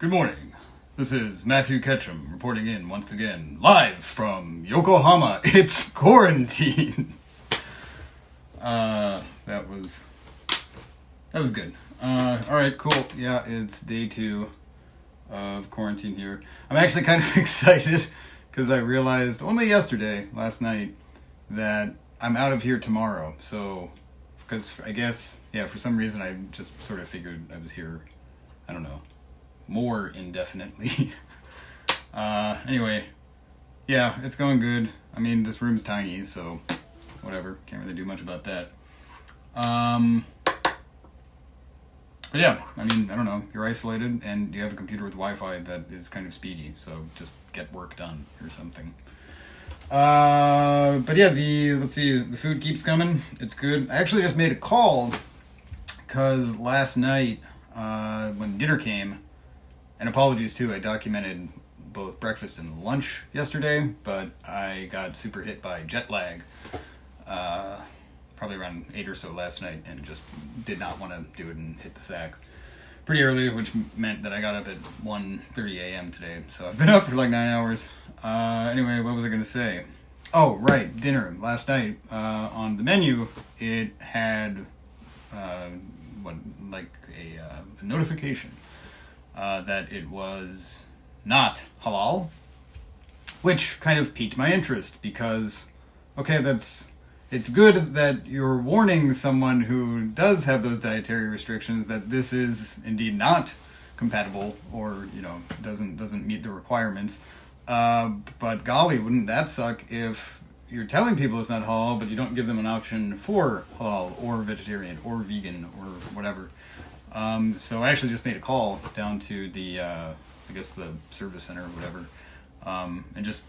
Good morning. This is Matthew Ketchum reporting in once again, live from Yokohama. It's quarantine. That was good. Alright, cool. Yeah, it's day 2 of quarantine here. I'm actually kind of excited because I realized only yesterday, last night, that I'm out of here tomorrow. So, because I guess, for some reason I just sort of figured I was here, I don't know, more indefinitely. Anyway, yeah, it's going good. I mean, this room's tiny, so whatever. Can't really do much about that. But yeah, I mean, I don't know. You're isolated and you have a computer with Wi-Fi that is kind of speedy, so just get work done or something. But yeah, let's see, the food keeps coming. It's good. I actually just made a call because last night, when dinner came, and apologies too, I documented both breakfast and lunch yesterday, but I got super hit by jet lag, probably around 8 or so last night, and just did not want to do it and hit the sack pretty early, which meant that I got up at 1:30 a.m. today, so I've been up for like 9 hours. Anyway, what was I going to say? Oh, right, dinner. Last night, on the menu, it had, a notification that it was not halal, which kind of piqued my interest because, okay, it's good that you're warning someone who does have those dietary restrictions that this is indeed not compatible or, doesn't meet the requirements. But golly, wouldn't that suck if you're telling people it's not halal, but you don't give them an option for halal or vegetarian or vegan or whatever. So I actually just made a call down to the, the service center or whatever, and just,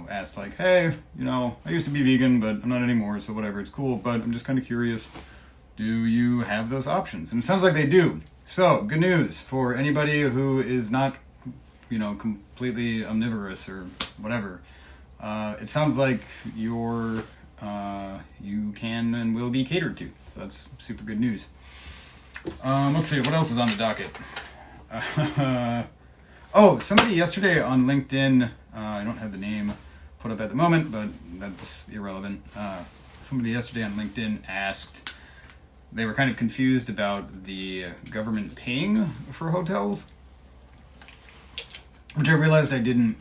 asked like, hey, I used to be vegan, but I'm not anymore, so whatever, it's cool, but I'm just kind of curious, do you have those options? And it sounds like they do. So, good news for anybody who is not, completely omnivorous or whatever. It sounds like you can and will be catered to, so that's super good news. Let's see, what else is on the docket? Somebody yesterday on LinkedIn, I don't have the name put up at the moment, but that's irrelevant. Somebody yesterday on LinkedIn asked, they were kind of confused about the government paying for hotels, which I realized I didn't,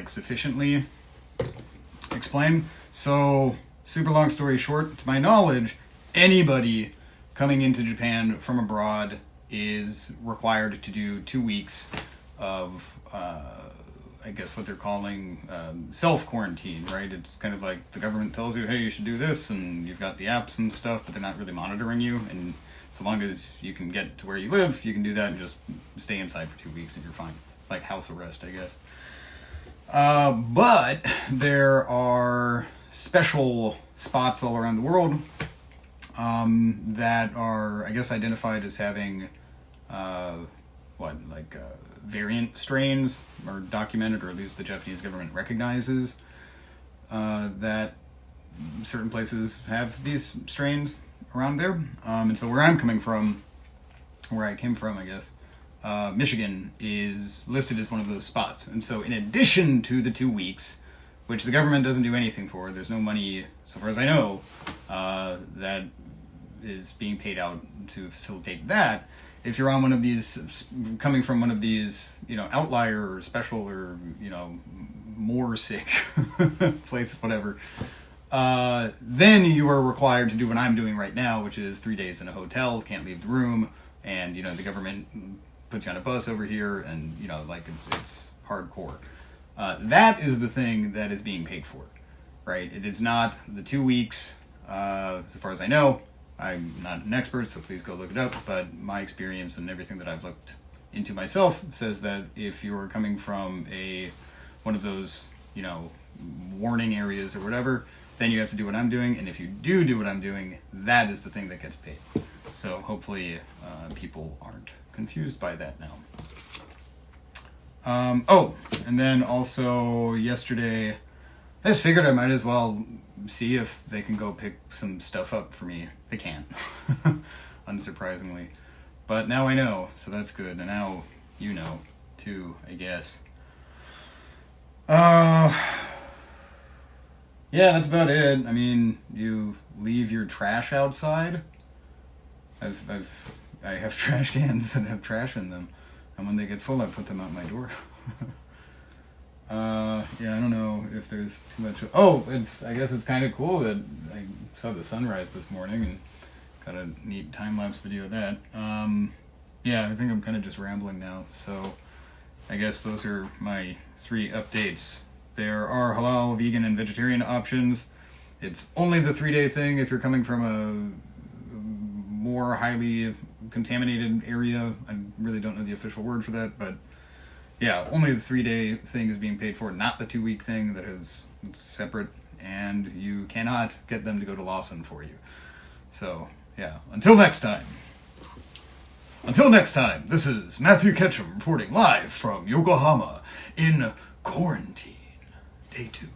sufficiently explain. So, super long story short, to my knowledge, anybody coming into Japan from abroad is required to do 2 weeks of, what they're calling self-quarantine, right? It's kind of like the government tells you, hey, you should do this, and you've got the apps and stuff, but they're not really monitoring you, and so long as you can get to where you live, you can do that and just stay inside for 2 weeks and you're fine. Like house arrest, I guess. But there are special spots all around the world that are, identified as having, variant strains, or documented, or at least the Japanese government recognizes that certain places have these strains around there. And so where I came from, Michigan is listed as one of those spots. And so in addition to the 2 weeks, which the government doesn't do anything for, there's no money, so far as I know, that is being paid out to facilitate that. If you're on one of these, coming from one of these, outlier or special or, more sick place, whatever, then you are required to do what I'm doing right now, which is 3 days in a hotel, can't leave the room, and, the government puts you on a bus over here, and, it's hardcore. That is the thing that is being paid for, right? It is not the 2 weeks, as far as I know. I'm not an expert, so please go look it up, but my experience and everything that I've looked into myself says that if you're coming from one of those, warning areas or whatever, then you have to do what I'm doing, and if you do what I'm doing, that is the thing that gets paid. So hopefully people aren't confused by that now. And then also yesterday, I just figured I might as well see if they can go pick some stuff up for me. They can, unsurprisingly. But now I know, so that's good. And now you know, too, I guess. Yeah, that's about it. I mean, you leave your trash outside. I have trash cans that have trash in them, and when they get full, I put them out my door. Yeah, I don't know if there's too much. Oh, I guess it's kind of cool that I saw the sunrise this morning and got a neat time-lapse video of that. Yeah, I think I'm kind of just rambling now, so I guess those are my 3 updates. There are halal, vegan, and vegetarian options. It's only the 3-day thing if you're coming from a more highly contaminated area. I really don't know the official word for that, but yeah, only the 3-day thing is being paid for, not the 2-week thing that is separate, and you cannot get them to go to Lawson for you. So, yeah, until next time, this is Matthew Ketchum reporting live from Yokohama in quarantine. Day 2.